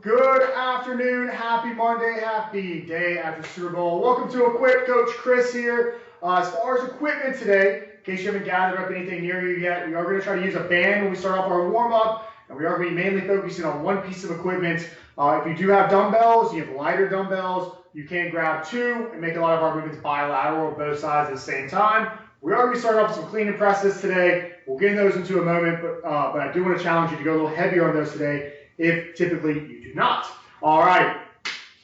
Good afternoon, happy Monday, happy day after Super Bowl. Welcome to Equip, Coach Chris here. As far as equipment today, in case you haven't gathered up anything near you yet, we are going to try to use a band when we start off our warm-up, and we are going to be mainly focusing on one piece of equipment. If you do have dumbbells, you have lighter dumbbells, you can grab two and make a lot of our movements bilateral, both sides at the same time. We are going to be starting off with some clean and presses today. We'll get into those into a moment, but I do want to challenge you to go a little heavier on those today if typically you do not. All right,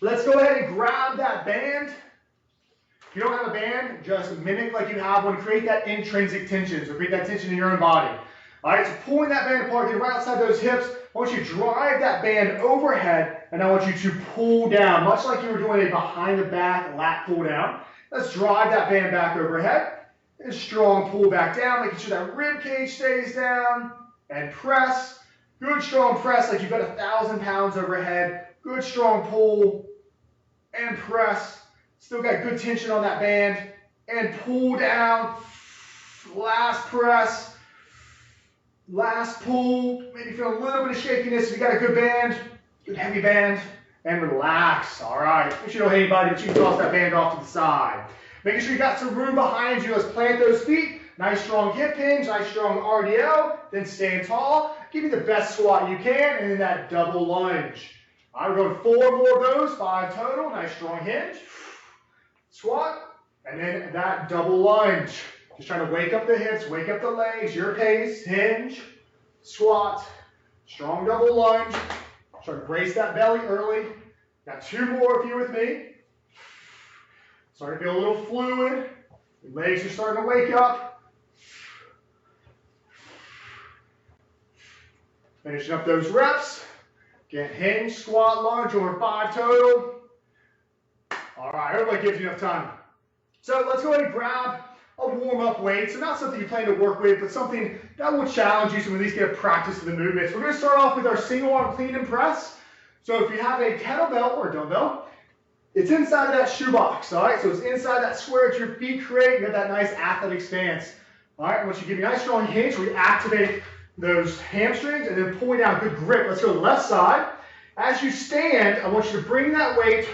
let's go ahead and grab that band. If you don't have a band, just mimic like you have one. Create that intrinsic tension, so create that tension in your own body. All right, so pulling that band apart, get right outside those hips. I want you to drive that band overhead, and I want you to pull down, much like you were doing a behind the back lat pull down. Let's drive that band back overhead. And strong pull back down, making sure that rib cage stays down, and press. Good strong press like you've got 1,000 pounds overhead. Good strong pull and press. Still got good tension on that band. And pull down. Last press. Last pull. Maybe feel a little bit of shakiness if you got a good band. Good heavy band. And relax. All right. Make sure you don't hit anybody, but you can toss that band off to the side. Making sure you got some room behind you. Let's plant those feet. Nice strong hip hinge, nice strong RDL. Then stand tall. Give me the best squat you can, and then that double lunge. All right, we're going 4 more of those, 5 total. Nice strong hinge. Squat, and then that double lunge. Just trying to wake up the hips, wake up the legs, your pace. Hinge, squat, strong double lunge. Try to brace that belly early. Got 2 more if you're with me. Starting to feel a little fluid. Your legs are starting to wake up. Finishing up those reps. Get hinge, squat, lunge over 5 total. All right, everybody gives you enough time. So let's go ahead and grab a warm-up weight. So not something you plan to work with, but something that will challenge you so we at least get practice of the movements. We're going to start off with our single arm clean and press. So if you have a kettlebell or a dumbbell, it's inside of that shoebox, all right? So it's inside that square that your feet create. You got that nice athletic stance. All right, once you give me a nice strong hinge, we activate those hamstrings and then pulling down, good grip. Let's go to the left side. As you stand, I want you to bring that weight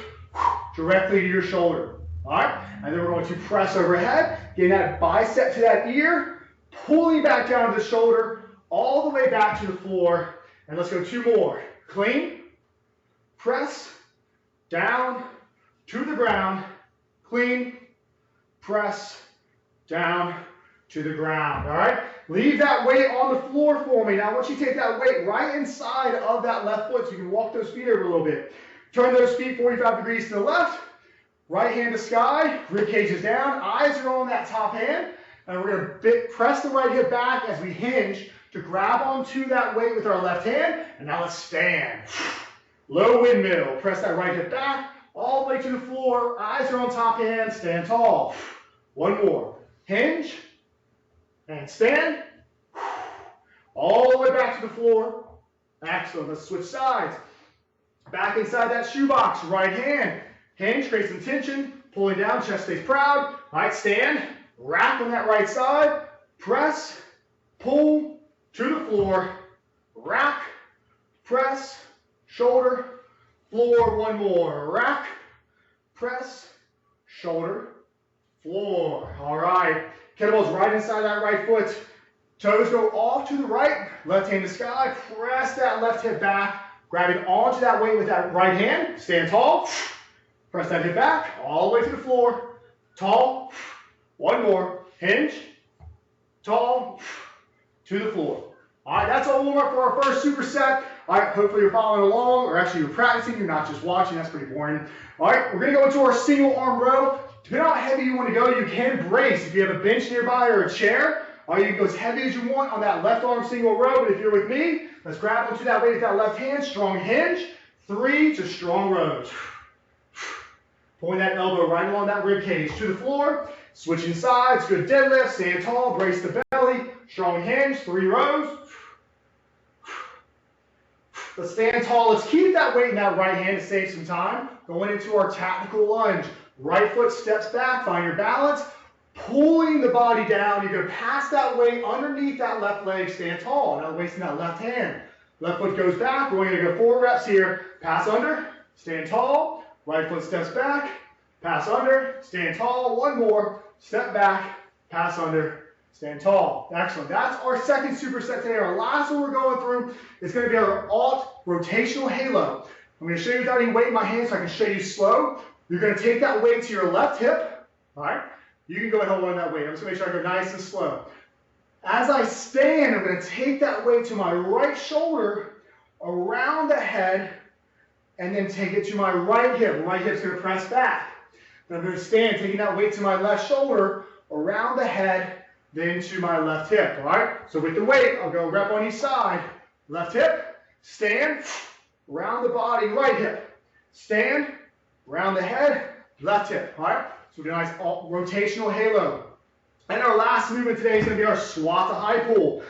directly to your shoulder, all right? And then we're going to press overhead, getting that bicep to that ear, pulling back down to the shoulder, all the way back to the floor. And let's go 2 more. Clean, press, down, to the ground, clean, press, down, to the ground, all right? Leave that weight on the floor for me. Now, I want you to take that weight right inside of that left foot so you can walk those feet over a little bit. Turn those feet 45 degrees to the left, right hand to sky, rib cage is down, eyes are on that top hand, and we're going to press the right hip back as we hinge to grab onto that weight with our left hand, and now let's stand. Low windmill, press that right hip back, all the way to the floor, eyes are on top hand, stand tall. 1 more, hinge, and stand, all the way back to the floor. Excellent, let's switch sides. Back inside that shoebox, right hand, hinge, create some tension, pulling down, chest stays proud. All right, stand, rack on that right side, press, pull, to the floor, rack, press, shoulder, floor, 1 more, rack, press, shoulder, floor. All right, kettlebell's right inside that right foot. Toes go off to the right, left hand to sky, press that left hip back, grabbing onto that weight with that right hand, stand tall, press that hip back, all the way to the floor, tall, 1 more, hinge, tall, to the floor. All right, that's all warm up for our first superset. All right, hopefully you're following along, or actually you're practicing, you're not just watching, that's pretty boring. All right, we're gonna go into our single arm row. Depending on how heavy you want to go, you can brace. If you have a bench nearby or a chair, or you can go as heavy as you want on that left arm single row. But if you're with me, let's grab onto that weight with that left hand, strong hinge, 3 to strong rows. Pulling that elbow right along that rib cage to the floor, switching sides, good deadlift, stand tall, brace the belly, strong hinge, 3 rows. Let's stand tall. Let's keep that weight in that right hand to save some time. Going into our tactical lunge. Right foot steps back, find your balance, pulling the body down. You're going to pass that weight underneath that left leg, stand tall. Now wasting that left hand. Left foot goes back. We're only going to go 4 reps here. Pass under, stand tall. Right foot steps back, pass under, stand tall. 1 more, step back, pass under, stand tall. Excellent. That's our second superset today. Our last one we're going through is going to be our alt rotational halo. I'm going to show you without any weight in my hands so I can show you slow. You're going to take that weight to your left hip. All right. You can go ahead and hold on that weight. I'm just going to make sure I go nice and slow. As I stand, I'm going to take that weight to my right shoulder, around the head, and then take it to my right hip. Right hip's going to press back. Then I'm going to stand, taking that weight to my left shoulder, around the head, then to my left hip. All right? So with the weight, I'll go rep on each side. Left hip, stand, around the body, right hip. Stand, around the head, left hip. All right? So we get a nice rotational halo. And our last movement today is going to be our squat to high pull.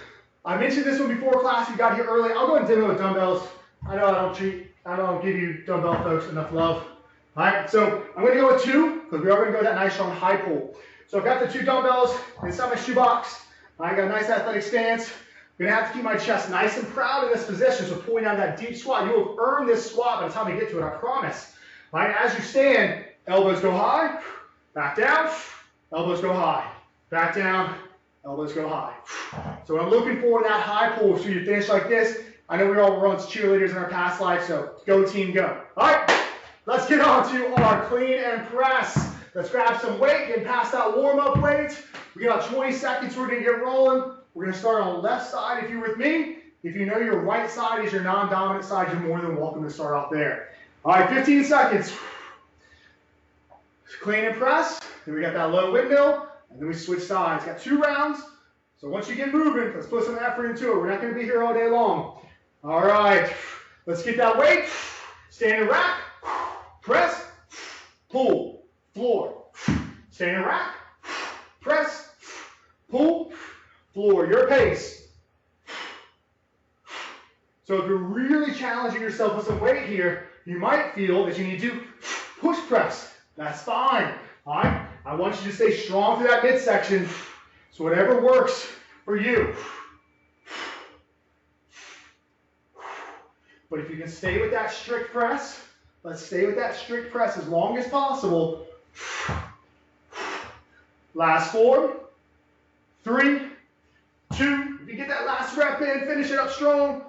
I mentioned this one before class. You got here early. I'll go and demo with dumbbells. I know I don't give you dumbbell folks enough love. All right, so I'm going to go with 2 because we are going to go with that nice strong high pull. So I've got the 2 dumbbells inside my shoebox. I got a nice athletic stance. I'm going to have to keep my chest nice and proud in this position. So pulling down that deep squat. You will earn this squat by the time we get to it, I promise. All right, as you stand, elbows go high, back down, elbows go high, back down, elbows go high. So I'm looking for that high pull. So you finish like this. I know we all were once cheerleaders in our past life, so go team go. All right, let's get on to our clean and press. Let's grab some weight, get past that warm-up weight. We got 20 seconds, we're gonna get rolling. We're gonna start on the left side if you're with me. If you know your right side is your non-dominant side, you're more than welcome to start off there. All right, 15 seconds. Clean and press, then we got that low windmill, and then we switch sides. Got 2 rounds, so once you get moving, let's put some effort into it. We're not gonna be here all day long. All right, let's get that weight. Stand and rack, press, pull, floor. Stand and rack, press, pull, floor. Your pace. So if you're really challenging yourself with some weight here, you might feel that you need to push press. That's fine. All right, I want you to stay strong through that midsection. So whatever works for you. But if you can stay with that strict press, let's stay with that strict press as long as possible. Last 4, 3, 2. If you get that last rep in, finish it up strong.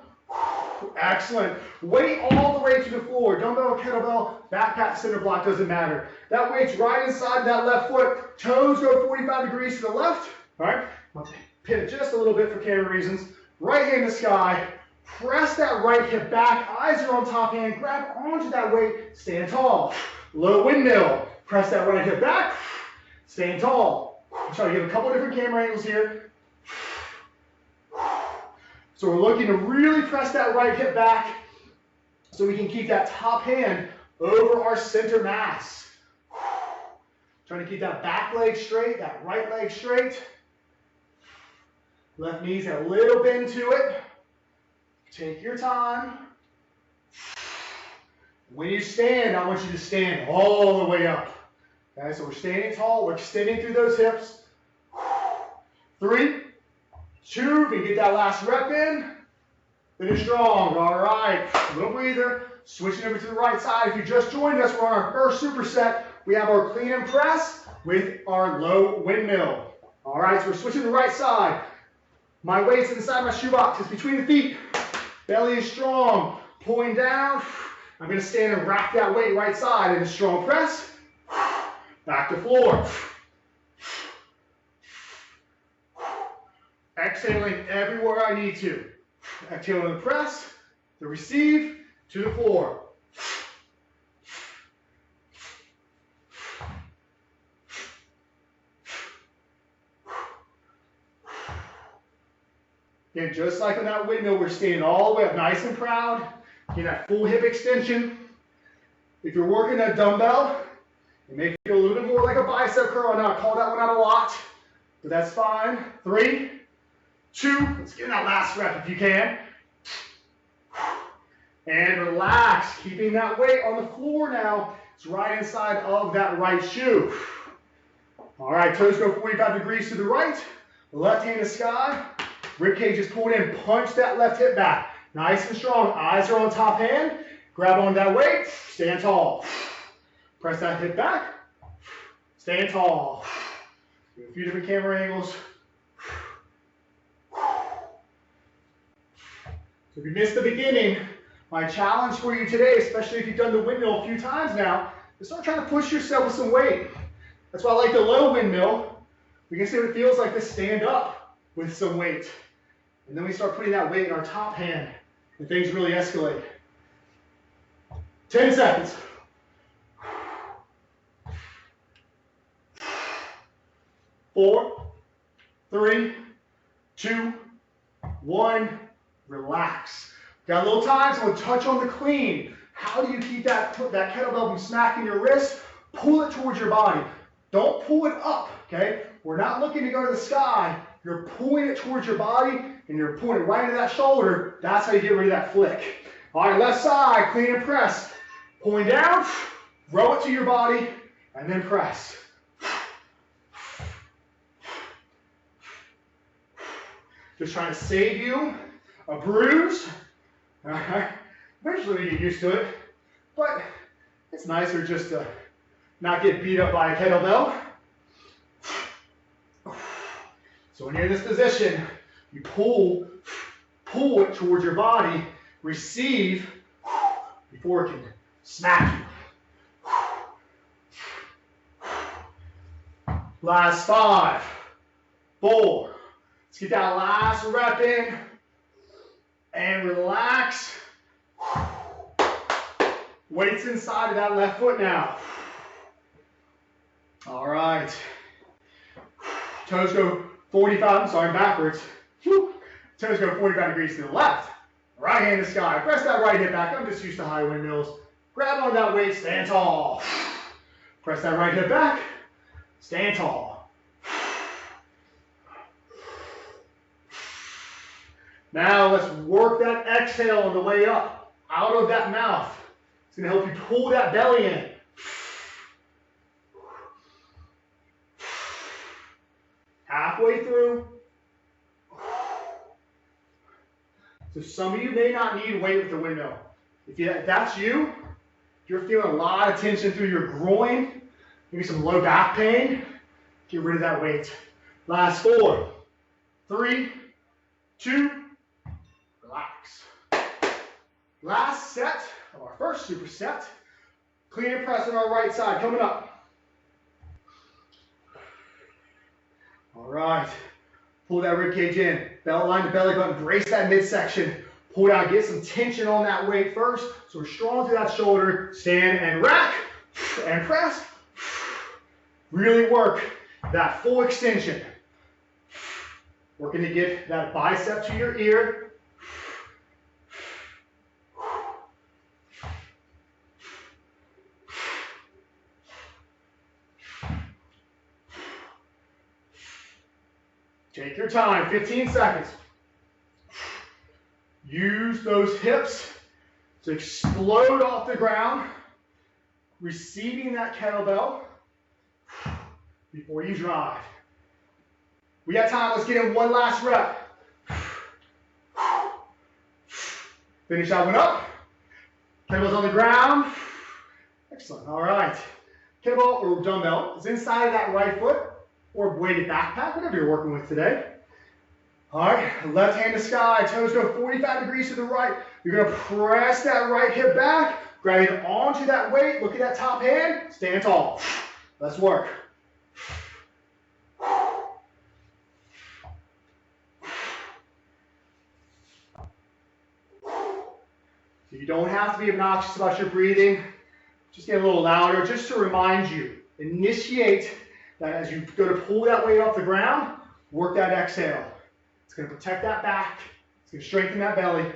Excellent. Weight all the way to the floor. Dumbbell, kettlebell, back pat, center block, doesn't matter. That weight's right inside that left foot. Toes go 45 degrees to the left. All right. I'll pin it just a little bit for camera reasons. Right hand in the sky. Press that right hip back, eyes are on top hand, grab onto that weight, stand tall. Low windmill, press that right hip back, stand tall. I'm trying to give a couple different camera angles here. So we're looking to really press that right hip back so we can keep that top hand over our center mass. Trying to keep that back leg straight, that right leg straight. Left knee's got a little bend to it. Take your time. When you stand, I want you to stand all the way up. Okay, so we're standing tall, we're extending through those hips. 3, 2, we get that last rep in. Finish strong. All right, little breather. Switching over to the right side. If you just joined us, we're on our first superset. We have our clean and press with our low windmill. All right, so we're switching to the right side. My weight's inside my shoebox. It's between the feet. Belly is strong. Pulling down. I'm going to stand and rack that weight right side in a strong press. Back to floor. Exhaling everywhere I need to. Exhaling the press, the receive, to the floor. Again, just like on that windmill, we're standing all the way up nice and proud. Get that full hip extension. If you're working that dumbbell, it may feel a little bit more like a bicep curl. I know I call that one out a lot, but that's fine. 3, 2, let's get in that last rep if you can. And relax, keeping that weight on the floor now. It's right inside of that right shoe. All right, toes go 45 degrees to the right. Left hand to sky. Rib cage is pulled in. Punch that left hip back. Nice and strong. Eyes are on top hand. Grab on that weight. Stand tall. Press that hip back. Stand tall. Do a few different camera angles. So if you missed the beginning, my challenge for you today, especially if you've done the windmill a few times now, is start trying to push yourself with some weight. That's why I like the low windmill. We can see what it feels like to stand up with some weight. And then we start putting that weight in our top hand, and things really escalate. 10 seconds. 4, 3, 2, 1. Relax. Got a little time, so we'll touch on the clean. How do you keep that kettlebell from smacking your wrist? Pull it towards your body. Don't pull it up, okay? We're not looking to go to the sky. You're pulling it towards your body, and you're pulling it right into that shoulder. That's how you get rid of that flick. All right, left side, clean and press. Pulling down, row it to your body, and then press. Just trying to save you a bruise. Eventually we get used to it, but it's nicer just to not get beat up by a kettlebell. So when you're in this position, you pull it towards your body, receive before it can smack you. Last 5, 4. Let's get that last rep in and relax. Weights inside of that left foot now. All right. Toes go 45, backwards. Toes go 45 degrees to the left. Right hand to sky. Press that right hip back. I'm just used to high windmills. Grab on that weight, stand tall. Press that right hip back, stand tall. Now let's work that exhale on the way up, out of that mouth. It's going to help you pull that belly in. Halfway through. So some of you may not need weight with the windmill. If that's you, if you're feeling a lot of tension through your groin, maybe some low back pain, get rid of that weight. Last 4, 3, 2, relax. Last set of our first superset. Clean and press on our right side, coming up. All right, pull that rib cage in, belt line to belly button, brace that midsection. Pull down, get some tension on that weight first, so we're strong through that shoulder. Stand and rack, and press. Really work that full extension. Working to get that bicep to your ear. Take your time, 15 seconds. Use those hips to explode off the ground, receiving that kettlebell before you drive. We got time, let's get in one last rep. Finish that one up. Kettlebell's on the ground. Excellent, all right. Kettlebell or dumbbell is inside of that right foot or weighted backpack, whatever you're working with today. All right, left hand to sky, toes go 45 degrees to the right. You're gonna press that right hip back, grab it onto that weight, look at that top hand, stand tall. Let's work. So you don't have to be obnoxious about your breathing. Just get a little louder, just to remind you. Initiate that as you go to pull that weight off the ground, work that exhale. It's going to protect that back. It's going to strengthen that belly.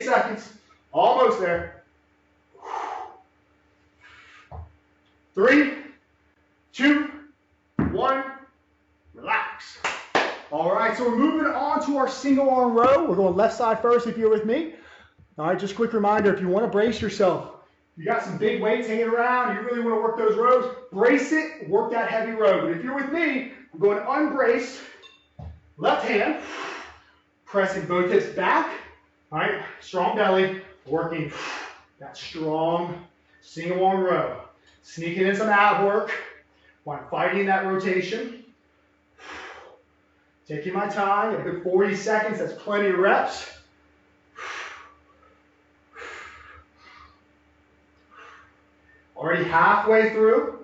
Seconds. Almost there. 3, 2, 1. Relax. All right, so we're moving on to our single arm row. We're going left side first if you're with me. All right, just a quick reminder, if you want to brace yourself, you got some big weights hanging around, you really want to work those rows, brace it, work that heavy row. But if you're with me, I'm going unbraced, left hand, pressing both hips back, all right, strong belly, working that strong single arm row. Sneaking in some ab work while I'm fighting that rotation. Taking my time, a good 40 seconds, that's plenty of reps. Already halfway through.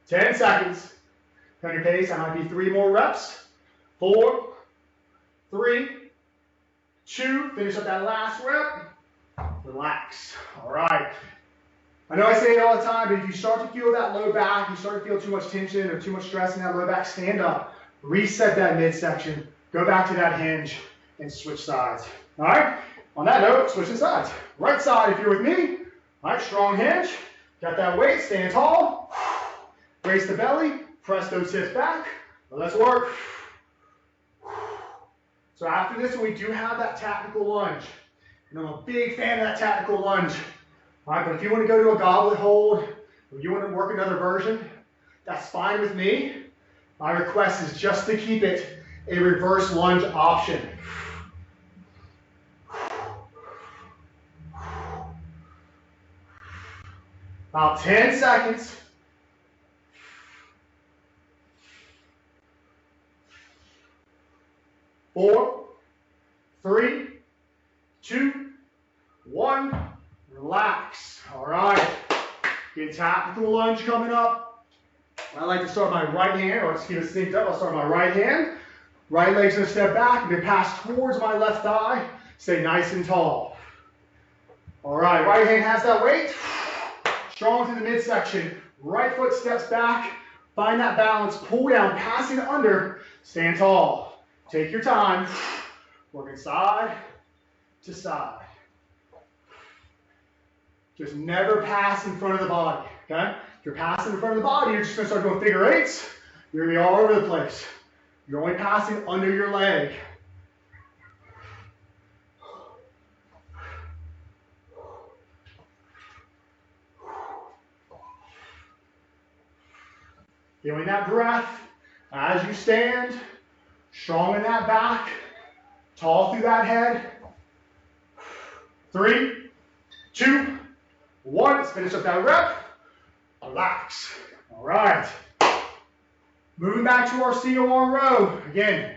Ten seconds. On your pace, that might be 3 more reps. 4, 3, 2, finish up that last rep. Relax. All right. I know I say it all the time, but if you start to feel that low back, you start to feel too much tension or too much stress in that low back, stand up, reset that midsection, go back to that hinge, and switch sides. All right? On that note, switching sides. Right side, if you're with me. All right, strong hinge. Got that weight, stand tall. Brace the belly, press those hips back. Let's work. So after this one, we do have that tactical lunge. And I'm a big fan of that tactical lunge. All right, but if you want to go to a goblet hold, or you want to work another version, that's fine with me. My request is just to keep it a reverse lunge option. About 10 seconds. 4, 3, 2, 1. Relax. All right. Good tactical lunge coming up. I like to start my right hand, or just keep it synced up. I'll start my right hand. Right leg's gonna step back. I'm gonna pass towards my left thigh. Stay nice and tall. All right, right hand has that weight. Strong through the midsection. Right foot steps back. Find that balance. Pull down, passing under. Stand tall. Take your time. Working side to side. Just never pass in front of the body, okay? If you're passing in front of the body, you're just gonna start doing figure eights. You're gonna be all over the place. You're only passing under your leg. Feeling that breath as you stand, strong in that back, tall through that head. 3, 2, 1, let's finish up that rep. Relax. All right. Moving back to our single arm row. Again,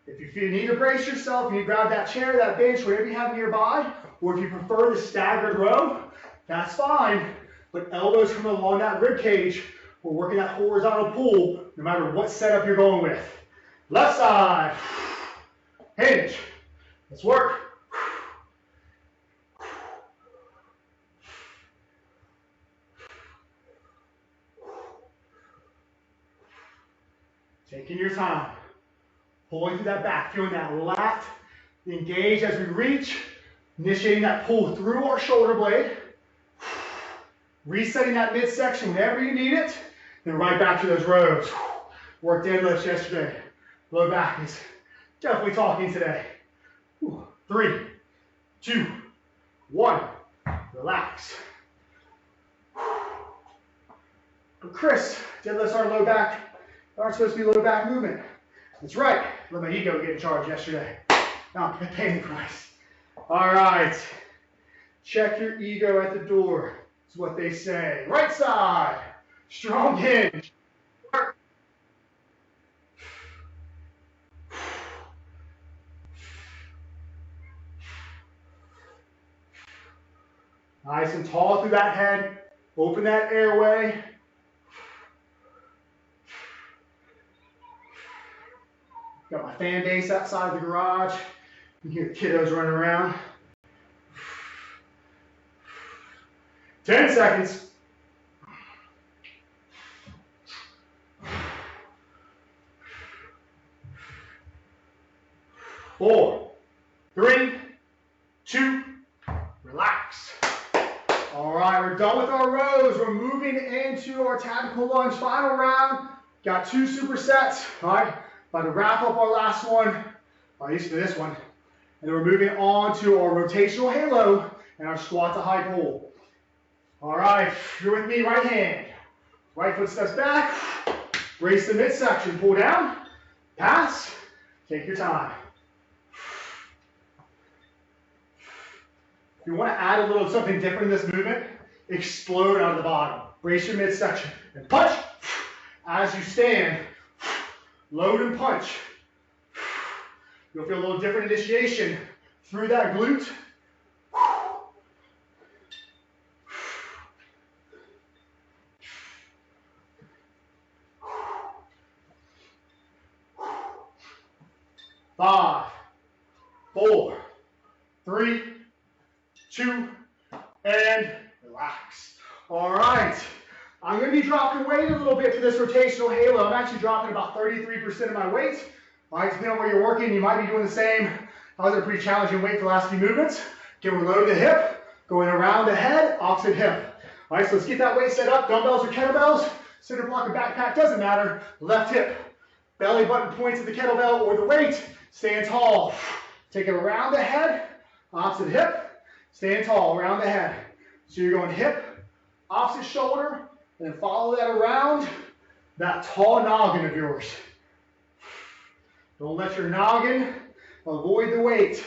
if you need to brace yourself, you grab that chair, that bench, whatever you have nearby, or if you prefer the staggered row, that's fine. But elbows come along that rib cage. We're working that horizontal pull, no matter what setup you're going with. Left side. Hinge. Let's work. Taking your time, pulling through that back, feeling that lat engage as we reach, initiating that pull through our shoulder blade, resetting that midsection whenever you need it, then right back to those rows. Worked deadlifts yesterday. Low back is definitely talking today. 3, 2, 1, relax. But Chris, deadlifts aren't low back. Aren't supposed to be low back movement. That's right. Let my ego get in charge yesterday. Now I'm paying the price. All right. Check your ego at the door. That's what they say. Right side. Strong hinge. Nice and tall through that head. Open that airway. Got my fan base outside the garage. You can hear the kiddos running around. 10 seconds. 4, 3, 2, relax. All right, we're done with our rows. We're moving into our tactical lunge final round. Got 2 supersets. All right. About to wrap up our last one, at least for this one. And then we're moving on to our rotational halo and our squat to high pull. All right, you're with me, right hand. Right foot steps back, brace the midsection, pull down, pass, take your time. If you want to add a little something different in this movement, explode out of the bottom. Brace your midsection and punch. As you stand, load and punch. You'll feel a little different initiation through that glute. Five, 4, 3, 2, and relax. All right, I'm going to be dropping weight a little bit for this rotational halo. I'm actually dropping about 33% of my weight. All right, depending on where you're working, you might be doing the same. I was at a pretty challenging weight for the last few movements. Again, we're loading the hip, going around the head, opposite hip. All right, so let's get that weight set up. Dumbbells or kettlebells, cinder block or backpack, doesn't matter. Left hip, belly button points at the kettlebell or the weight. Stand tall. Take it around the head, opposite hip. Stand tall around the head. So you're going hip, opposite shoulder, and then follow that around that tall noggin of yours. Don't let your noggin avoid the weight.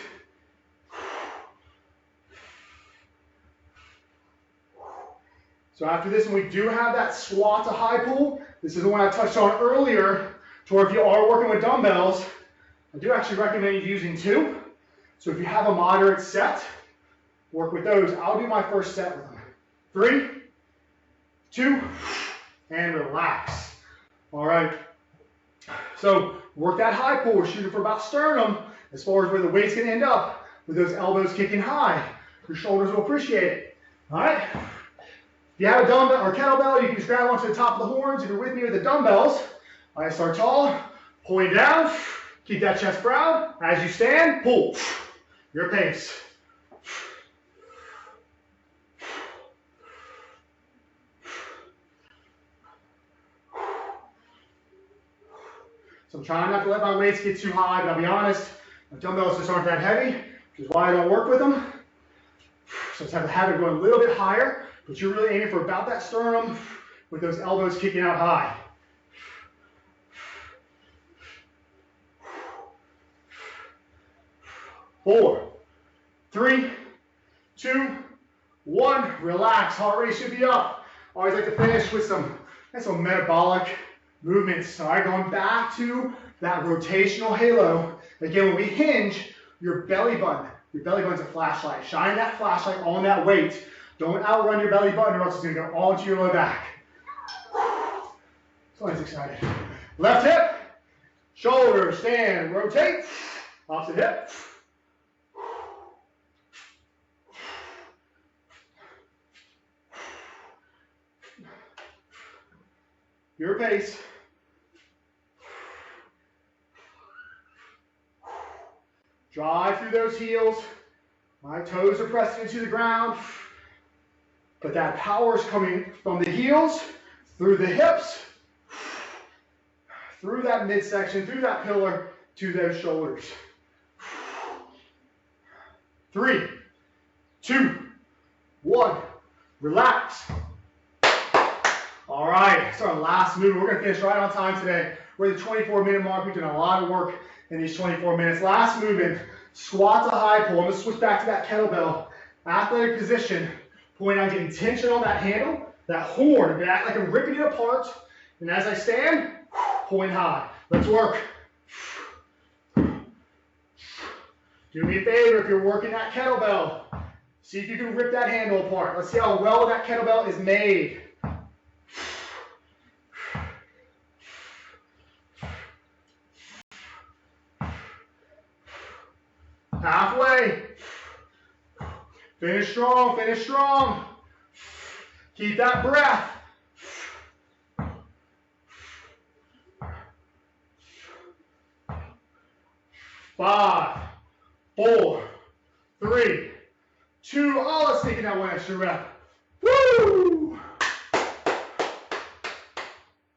So after this, when we do have that squat to high pull, this is the one I touched on earlier, to where if you are working with dumbbells, I do actually recommend you using 2. So if you have a moderate set, work with those. I'll do my first set with them. 3, 2, and relax. All right. So work that high pull. We're shooting for about sternum as far as where the weight's going to end up with those elbows kicking high. Your shoulders will appreciate it. All right. If you have a dumbbell or kettlebell, you can just grab onto the top of the horns. If you're with me with the dumbbells, all right, start tall, pulling down. Keep that chest proud. As you stand, pull. Your pace. So I'm trying not to let my weights get too high, but I'll be honest, my dumbbells just aren't that heavy, which is why I don't work with them. So just have the habit of going a little bit higher, but you're really aiming for about that sternum with those elbows kicking out high. 4, 3, 2, 1. Relax. Heart rate should be up. Always like to finish with some metabolic movements. All right, going back to that rotational halo. Again, when we hinge, your belly button's a flashlight. Shine that flashlight on that weight. Don't outrun your belly button or else it's going to go all into your low back. Someone's excited. Left hip, shoulder, stand, rotate. Opposite hip. Your pace. Drive through those heels. My toes are pressing into the ground. But that power is coming from the heels, through the hips, through that midsection, through that pillar, to those shoulders. 3, 2, 1. Relax. All right, so our last movement. We're going to finish right on time today. We're at the 24-minute mark. We've done a lot of work in these 24 minutes. Last movement, squat to high pull. I'm going to switch back to that kettlebell. Athletic position, pulling out, getting tension on that handle, that horn. Act like I'm ripping it apart. And as I stand, pulling high. Let's work. Do me a favor if you're working that kettlebell. See if you can rip that handle apart. Let's see how well that kettlebell is made. Halfway. Finish strong, finish strong. Keep that breath. Five, 4, 3, 2. Oh, let's take that one extra rep. Woo!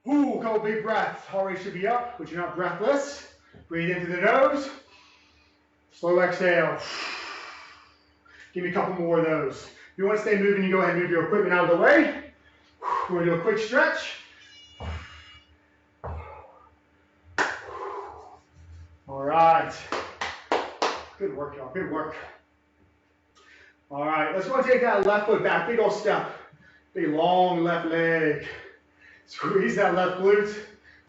Ooh, couple big breaths. Heart rate should be up, but you're not breathless. Breathe into the nose. Slow exhale. Give me a couple more of those. If you want to stay moving, you go ahead and move your equipment out of the way. We're going to do a quick stretch. All right. Good work, y'all. Good work. All right. Let's go and take that left foot back. Big old step. Big long left leg. Squeeze that left glute.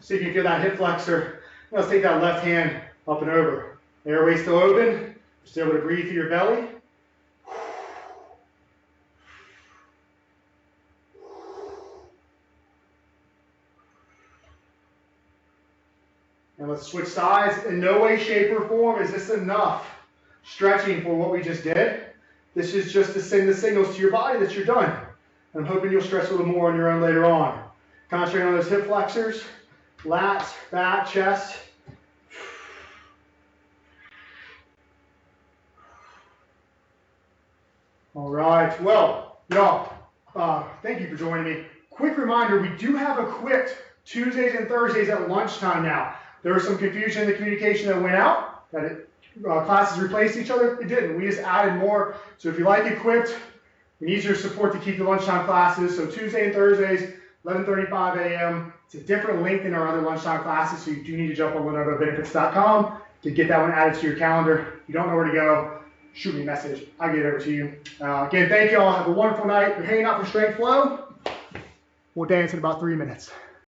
See if you can feel that hip flexor. Now let's take that left hand up and over. Airway still open. Still able to breathe through your belly. And let's switch sides. In no way, shape, or form is this enough stretching for what we just did. This is just to send the signals to your body that you're done. I'm hoping you'll stretch a little more on your own later on. Concentrate on those hip flexors, lats, back, chest. All right, well, y'all, thank you for joining me. Quick reminder, we do have Equipped Tuesdays and Thursdays at lunchtime now. There was some confusion in the communication that went out, that classes replaced each other. It didn't. We just added more. So if you like Equipped, we need your support to keep the lunchtime classes. So Tuesday and Thursdays, 11:35 a.m. It's a different link than our other lunchtime classes, so you do need to jump on LenovoBenefits.com to get that one added to your calendar. If you don't know where to go, shoot me a message. I'll get it over to you. Again, thank you all. Have a wonderful night. You're hanging out for Strength Flow. We'll dance in about 3 minutes.